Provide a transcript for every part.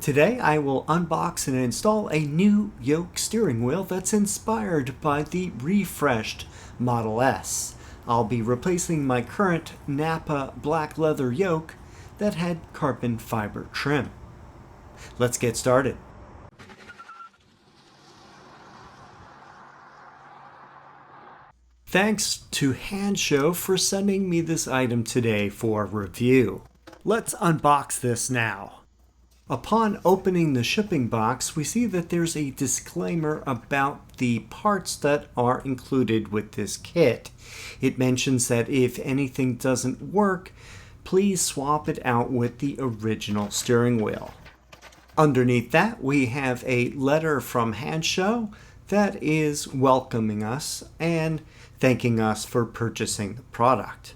Today I will unbox and install a new Yoke steering wheel that's inspired by the refreshed Model S. I'll be replacing my current Nappa black leather yoke that had carbon fiber trim. Let's get started. Thanks to Hansshow for sending me this item today for review. Let's unbox this now. Upon opening the shipping box, we see that there's a disclaimer about the parts that are included with this kit. It mentions that if anything doesn't work, please swap it out with the original steering wheel. Underneath that, we have a letter from Hansshow that is welcoming us and thanking us for purchasing the product.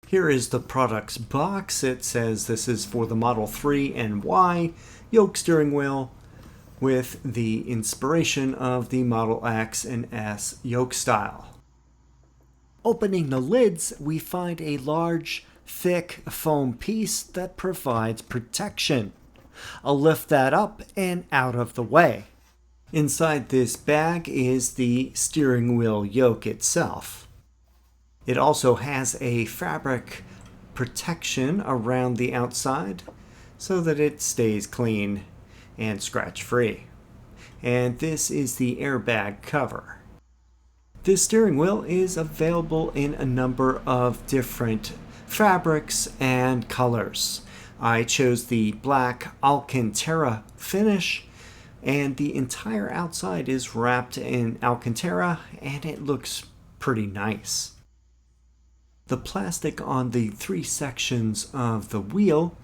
Here is the product's box. It says this is for the Model 3 and Y yoke steering wheel with the inspiration of the Model X and S yoke style. Opening the lids, we find a large, thick foam piece that provides protection. I'll lift that up and out of the way. Inside this bag is the steering wheel yoke itself. It also has a fabric protection around the outside so that it stays clean and scratch-free. And this is the airbag cover. This steering wheel is available in a number of different fabrics and colors. I chose the black Alcantara finish, and the entire outside is wrapped in Alcantara, and it looks pretty nice. The plastic on the three sections of the wheel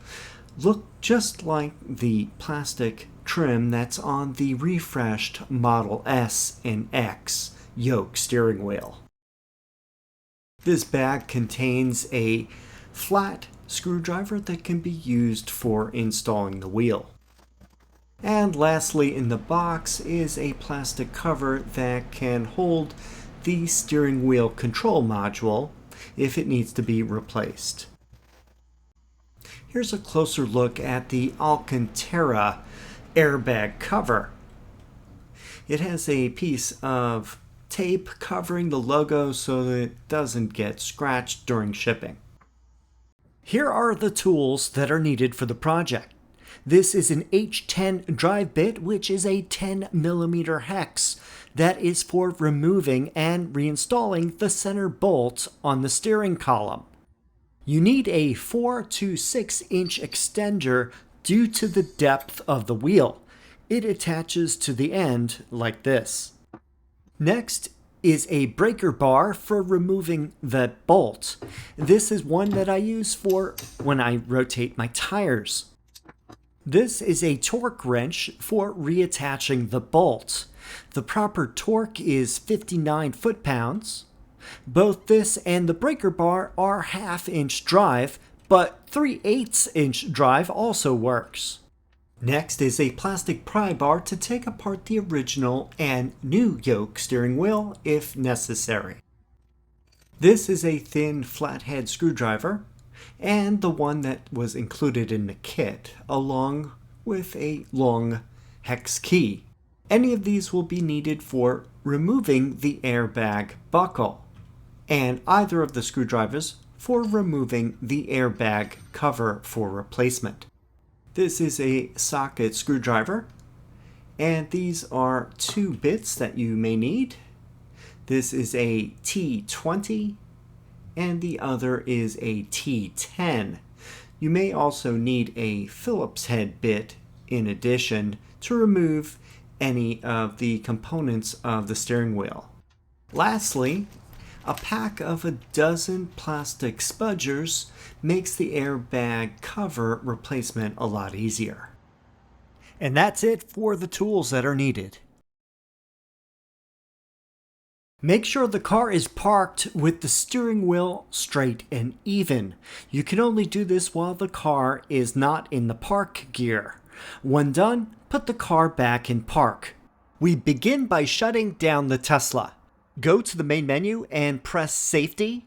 look just like the plastic trim that's on the refreshed Model S and X yoke steering wheel. This bag contains a flat screwdriver that can be used for installing the wheel. And lastly in the box is a plastic cover that can hold the steering wheel control module if it needs to be replaced. Here's a closer look at the Alcantara airbag cover. It has a piece of tape covering the logo so that it doesn't get scratched during shipping. Here are the tools that are needed for the project. This is an H10 drive bit, which is a 10mm hex that is for removing and reinstalling the center bolt on the steering column. You need a 4 to 6 inch extender due to the depth of the wheel. It attaches to the end like this. Next is a breaker bar for removing the bolt. This is one that I use for when I rotate my tires. This is a torque wrench for reattaching the bolt. The proper torque is 59 foot-pounds. Both this and the breaker bar are half-inch drive, but 3/8 inch drive also works. Next is a plastic pry bar to take apart the original and new yoke steering wheel if necessary. This is a thin flathead screwdriver and the one that was included in the kit, along with a long hex key. Any of these will be needed for removing the airbag buckle, and either of the screwdrivers for removing the airbag cover for replacement. This is a socket screwdriver, and these are two bits that you may need. This is a T20, and the other is a T10. You may also need a Phillips head bit in addition to remove any of the components of the steering wheel. Lastly, a pack of a dozen plastic spudgers makes the airbag cover replacement a lot easier. And that's it for the tools that are needed. Make sure the car is parked with the steering wheel straight and even. You can only do this while the car is not in the park gear. When done, put the car back in park. We begin by shutting down the Tesla. Go to the main menu and press Safety,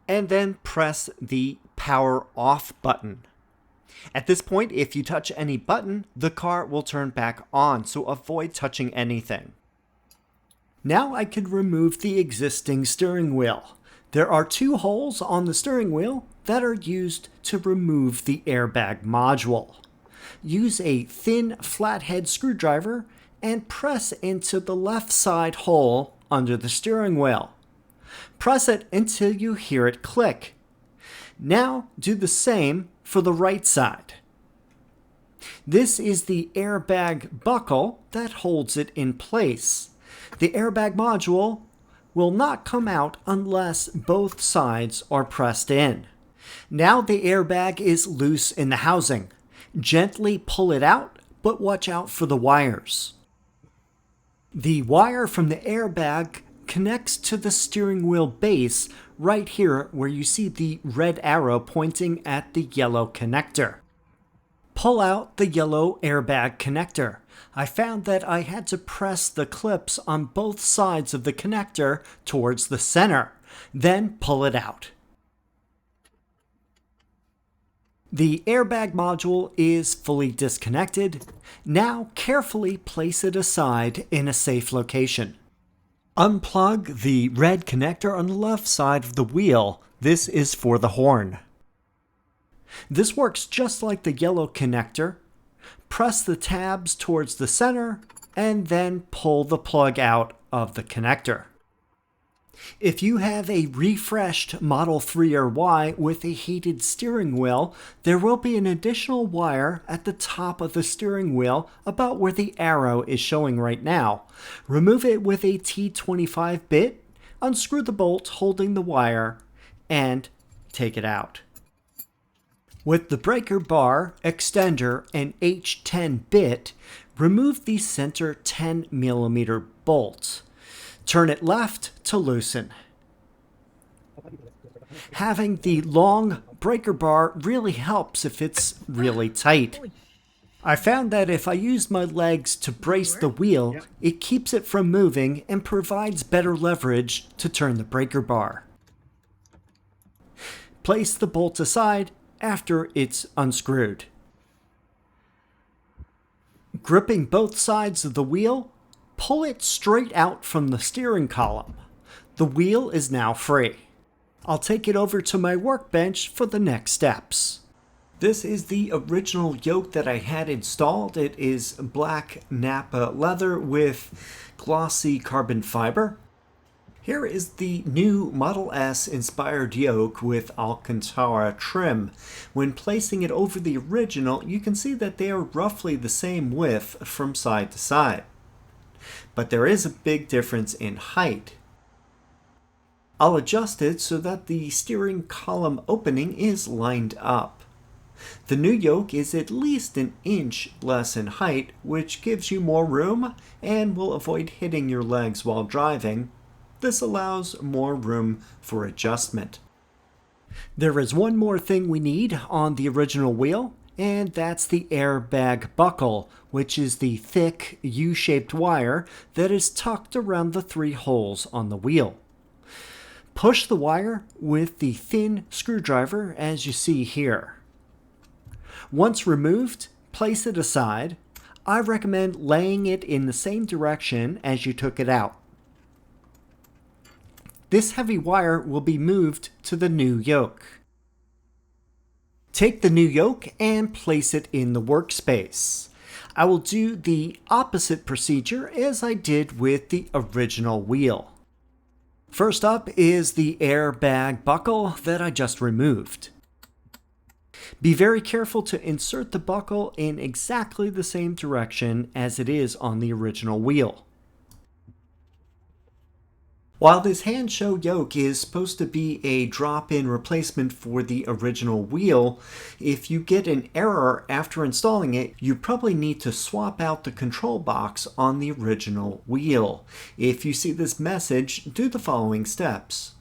and then press the Power Off button. At this point, if you touch any button, the car will turn back on, so avoid touching anything. Now I could remove the existing steering wheel. There are 2 holes on the steering wheel that are used to remove the airbag module. Use a thin flathead screwdriver and press into the left side hole under the steering wheel. Press it until you hear it click. Now do the same for the right side. This is the airbag buckle that holds it in place. The airbag module will not come out unless both sides are pressed in. Now the airbag is loose in the housing. Gently pull it out, but watch out for the wires. The wire from the airbag connects to the steering wheel base right here where you see the red arrow pointing at the yellow connector. Pull out the yellow airbag connector. I found that I had to press the clips on both sides of the connector towards the center, then pull it out. The airbag module is fully disconnected. Now carefully place it aside in a safe location. Unplug the red connector on the left side of the wheel. This is for the horn. This works just like the yellow connector. Press the tabs towards the center and then pull the plug out of the connector. If you have a refreshed Model 3 or Y with a heated steering wheel, there will be an additional wire at the top of the steering wheel about where the arrow is showing right now. Remove it with a T25 bit, unscrew the bolt holding the wire, and take it out. With the breaker bar, extender, and H10 bit, remove the center 10mm bolt. Turn it left to loosen. Having the long breaker bar really helps if it's really tight. I found that if I use my legs to brace the wheel, it keeps it from moving and provides better leverage to turn the breaker bar. Place the bolt aside after it's unscrewed. Gripping both sides of the wheel, pull it straight out from the steering column. The wheel is now free. I'll take it over to my workbench for the next steps. This is the original yoke that I had installed. It is black nappa leather with glossy carbon fiber. Here is the new Model S inspired yoke with Alcantara trim. When placing it over the original, you can see that they are roughly the same width from side to side. But there is a big difference in height. I'll adjust it so that the steering column opening is lined up. The new yoke is at least an inch less in height, which gives you more room and will avoid hitting your legs while driving. This allows more room for adjustment. There is one more thing we need on the original wheel, and that's the airbag buckle, which is the thick U-shaped wire that is tucked around the 3 holes on the wheel. Push the wire with the thin screwdriver as you see here. Once removed, place it aside. I recommend laying it in the same direction as you took it out. This heavy wire will be moved to the new yoke. Take the new yoke and place it in the workspace. I will do the opposite procedure as I did with the original wheel. First up is the airbag buckle that I just removed. Be very careful to insert the buckle in exactly the same direction as it is on the original wheel. While this Hansshow yoke is supposed to be a drop-in replacement for the original wheel, if you get an error after installing it, you probably need to swap out the control box on the original wheel. If you see this message, do the following steps.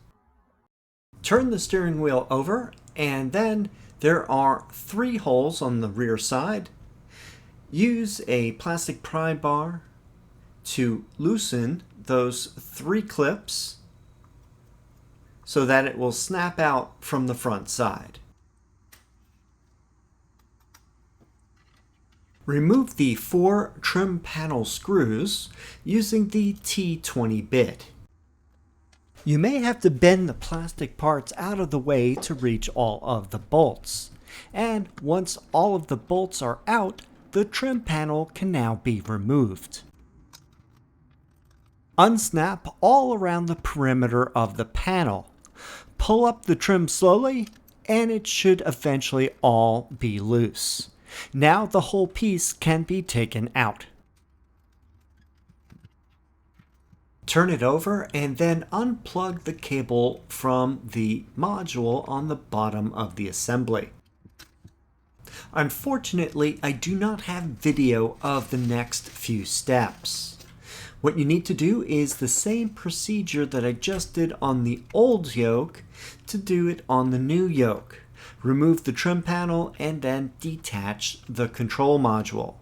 Turn the steering wheel over, and then there are 3 holes on the rear side. Use a plastic pry bar to loosen those 3 clips so that it will snap out from the front side. Remove the 4 trim panel screws using the T20 bit. You may have to bend the plastic parts out of the way to reach all of the bolts. And once all of the bolts are out, the trim panel can now be removed. Unsnap all around the perimeter of the panel. Pull up the trim slowly, and it should eventually all be loose. Now the whole piece can be taken out. Turn it over and then unplug the cable from the module on the bottom of the assembly. Unfortunately, I do not have video of the next few steps. What you need to do is the same procedure that I just did on the old yoke to do it on the new yoke. Remove the trim panel and then detach the control module.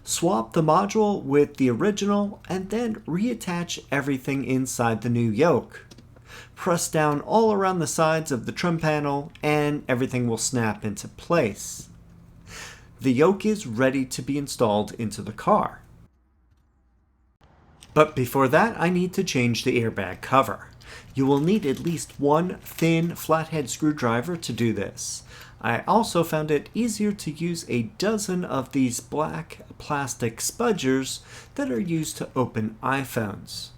Swap the module with the original and then reattach everything inside the new yoke. Press down all around the sides of the trim panel and everything will snap into place. The yoke is ready to be installed into the car. But before that, I need to change the airbag cover. You will need at least one thin flathead screwdriver to do this. I also found it easier to use a dozen of these black plastic spudgers that are used to open iPhones.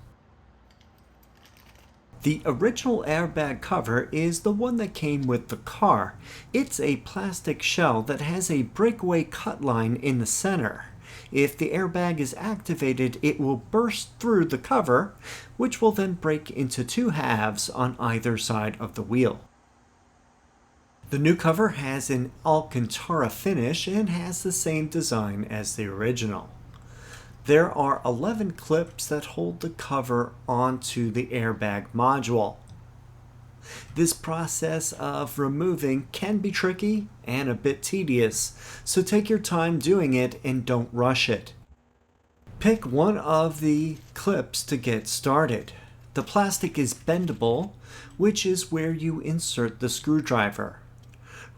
The original airbag cover is the one that came with the car. It's a plastic shell that has a breakaway cut line in the center. If the airbag is activated, it will burst through the cover, which will then break into 2 halves on either side of the wheel. The new cover has an Alcantara finish and has the same design as the original. There are 11 clips that hold the cover onto the airbag module. This process of removing can be tricky and a bit tedious, so take your time doing it and don't rush it. Pick one of the clips to get started. The plastic is bendable, which is where you insert the screwdriver.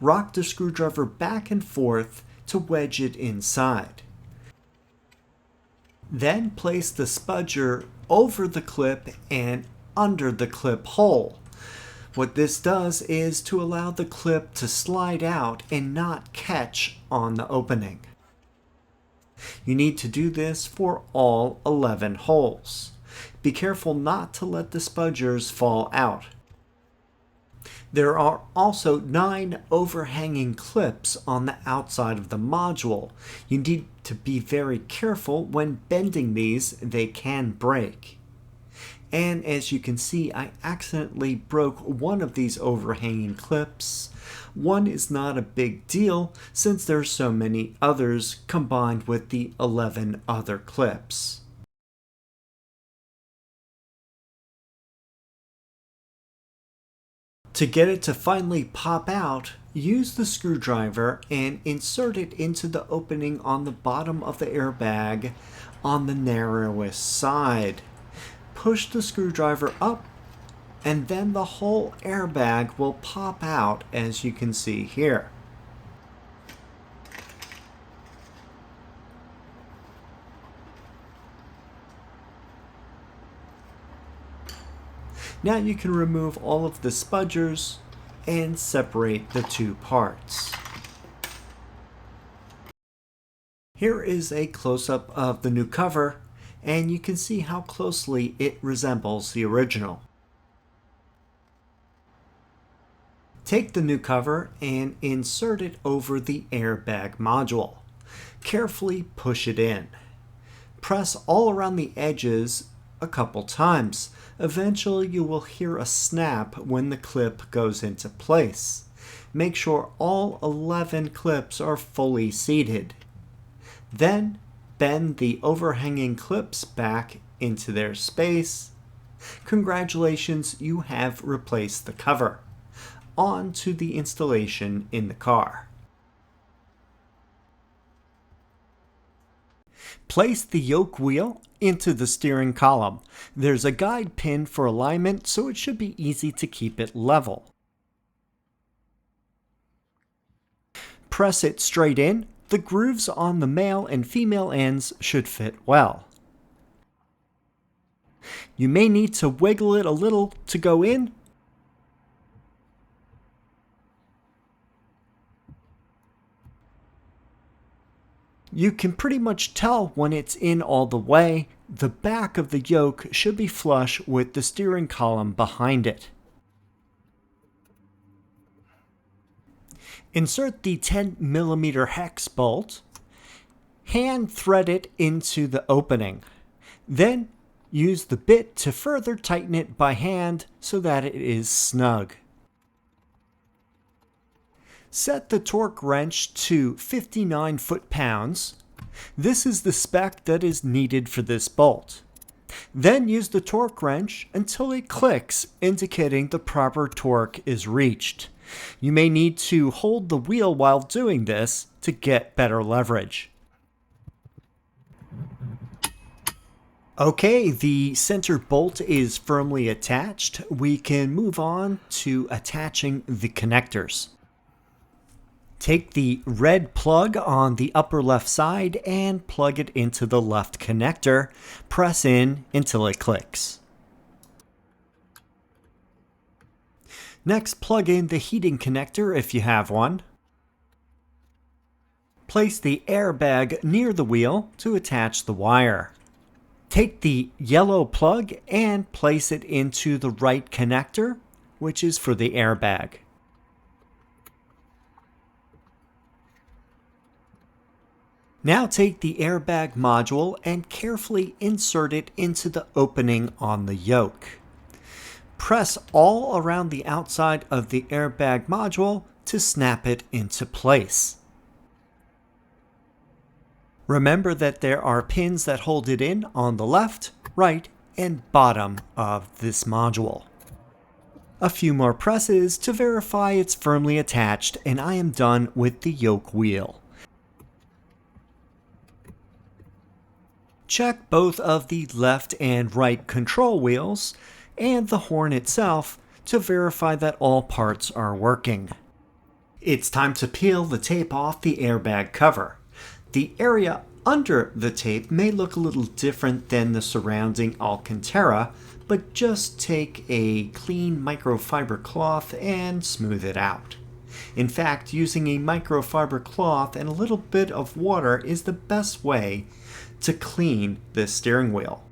Rock the screwdriver back and forth to wedge it inside. Then place the spudger over the clip and under the clip hole. What this does is to allow the clip to slide out and not catch on the opening. You need to do this for all 11 holes. Be careful not to let the spudgers fall out. There are also 9 overhanging clips on the outside of the module. You need to be very careful when bending these, they can break. And as you can see, I accidentally broke one of these overhanging clips. One is not a big deal since there's so many others combined with the 11 other clips. To get it to finally pop out, use the screwdriver and insert it into the opening on the bottom of the airbag on the narrowest side. Push the screwdriver up and then the whole airbag will pop out, as you can see here. Now you can remove all of the spudgers and separate the 2 parts. Here is a close-up of the new cover, and you can see how closely it resembles the original. Take the new cover and insert it over the airbag module. Carefully push it in. Press all around the edges a couple times. Eventually you will hear a snap when the clip goes into place. Make sure all 11 clips are fully seated. Then bend the overhanging clips back into their space. Congratulations, you have replaced the cover. On to the installation in the car. Place the yoke wheel into the steering column. There's a guide pin for alignment, so it should be easy to keep it level. Press it straight in the grooves on the male and female ends should fit well. You may need to wiggle it a little to go in. You can pretty much tell when it's in all the way. The back of the yoke should be flush with the steering column behind it. Insert the 10mm hex bolt. Hand thread it into the opening. Then use the bit to further tighten it by hand so that it is snug. Set the torque wrench to 59 foot-pounds. This is the spec that is needed for this bolt. Then use the torque wrench until it clicks, indicating the proper torque is reached. You may need to hold the wheel while doing this to get better leverage. Okay, the center bolt is firmly attached. We can move on to attaching the connectors. Take the red plug on the upper left side and plug it into the left connector. Press in until it clicks. Next, plug in the heating connector if you have one. Place the airbag near the wheel to attach the wire. Take the yellow plug and place it into the right connector, which is for the airbag. Now take the airbag module and carefully insert it into the opening on the yoke. Press all around the outside of the airbag module to snap it into place. Remember that there are pins that hold it in on the left, right, and bottom of this module. A few more presses to verify it's firmly attached, and I am done with the yoke wheel. Check both of the left and right control wheels and the horn itself to verify that all parts are working. It's time to peel the tape off the airbag cover. The area under the tape may look a little different than the surrounding Alcantara, but just take a clean microfiber cloth and smooth it out. In fact, using a microfiber cloth and a little bit of water is the best way to clean this steering wheel.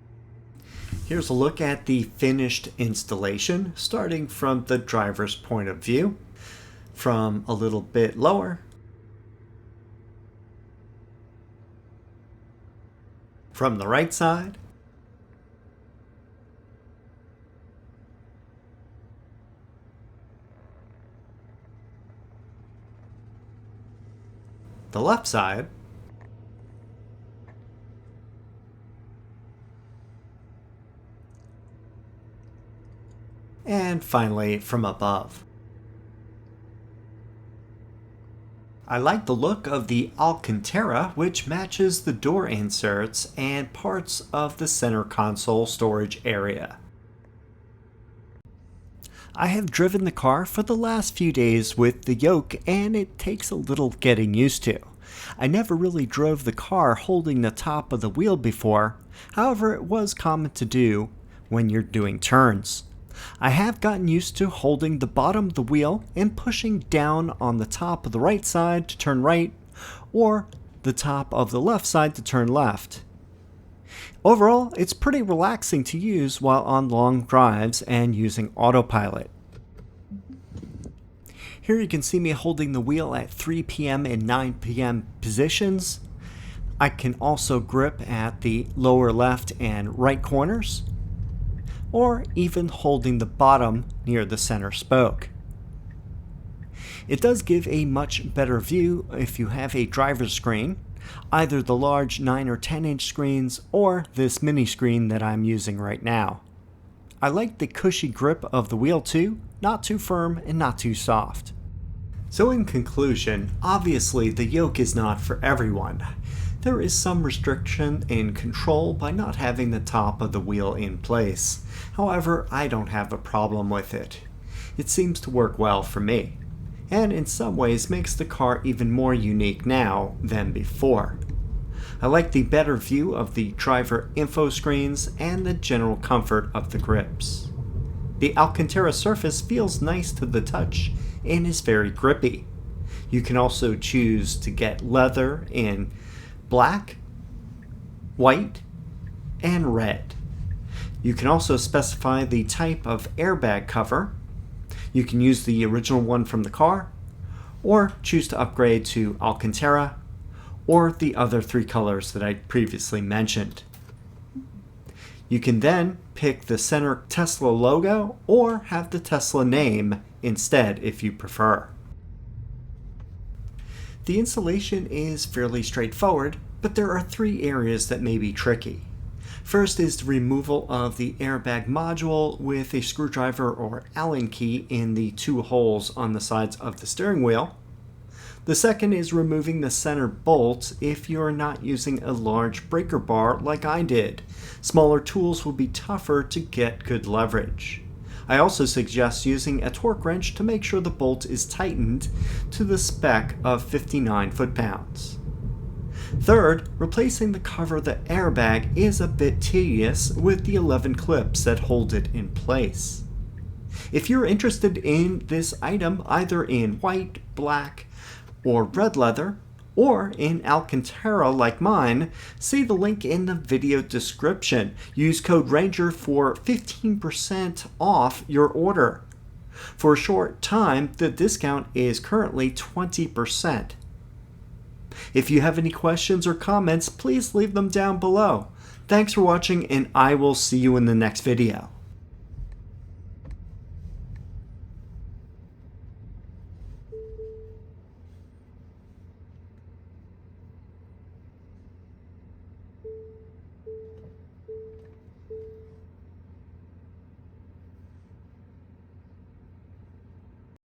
Here's a look at the finished installation, starting from the driver's point of view, from a little bit lower, from the right side, the left side, and finally from above. I like the look of the Alcantara, which matches the door inserts and parts of the center console storage area. I have driven the car for the last few days with the yoke, and it takes a little getting used to. I never really drove the car holding the top of the wheel before, however it was common to do when you're doing turns. I have gotten used to holding the bottom of the wheel and pushing down on the top of the right side to turn right, or the top of the left side to turn left. Overall, it's pretty relaxing to use while on long drives and using autopilot. Here you can see me holding the wheel at 3 p.m. and 9 p.m. positions. I can also grip at the lower left and right corners, or even holding the bottom near the center spoke. It does give a much better view if you have a driver's screen, either the large 9 or 10-inch screens or this mini screen that I'm using right now. I like the cushy grip of the wheel too, not too firm and not too soft. So in conclusion, obviously the yoke is not for everyone. There is some restriction in control by not having the top of the wheel in place. However, I don't have a problem with it. It seems to work well for me. and in some ways makes the car even more unique now than before. I like the better view of the driver info screens and the general comfort of the grips. The Alcantara surface feels nice to the touch and is very grippy. You can also choose to get leather in black, white, and red. You can also specify the type of airbag cover. You can use the original one from the car, or choose to upgrade to Alcantara, or the other 3 colors that I previously mentioned. You can then pick the center Tesla logo or have the Tesla name instead if you prefer. The installation is fairly straightforward, but there are 3 areas that may be tricky. First is the removal of the airbag module with a screwdriver or Allen key in the 2 holes on the sides of the steering wheel. The second is removing the center bolt if you're not using a large breaker bar like I did. Smaller tools will be tougher to get good leverage. I also suggest using a torque wrench to make sure the bolt is tightened to the spec of 59 foot-pounds. Third, replacing the cover of the airbag is a bit tedious with the 11 clips that hold it in place. If you're interested in this item either in white, black, or red leather, or in Alcantara like mine, see the link in the video description. Use code RANGER for 15% off your order. For a short time, the discount is currently 20%. If you have any questions or comments, please leave them down below. Thanks for watching, and I will see you in the next video.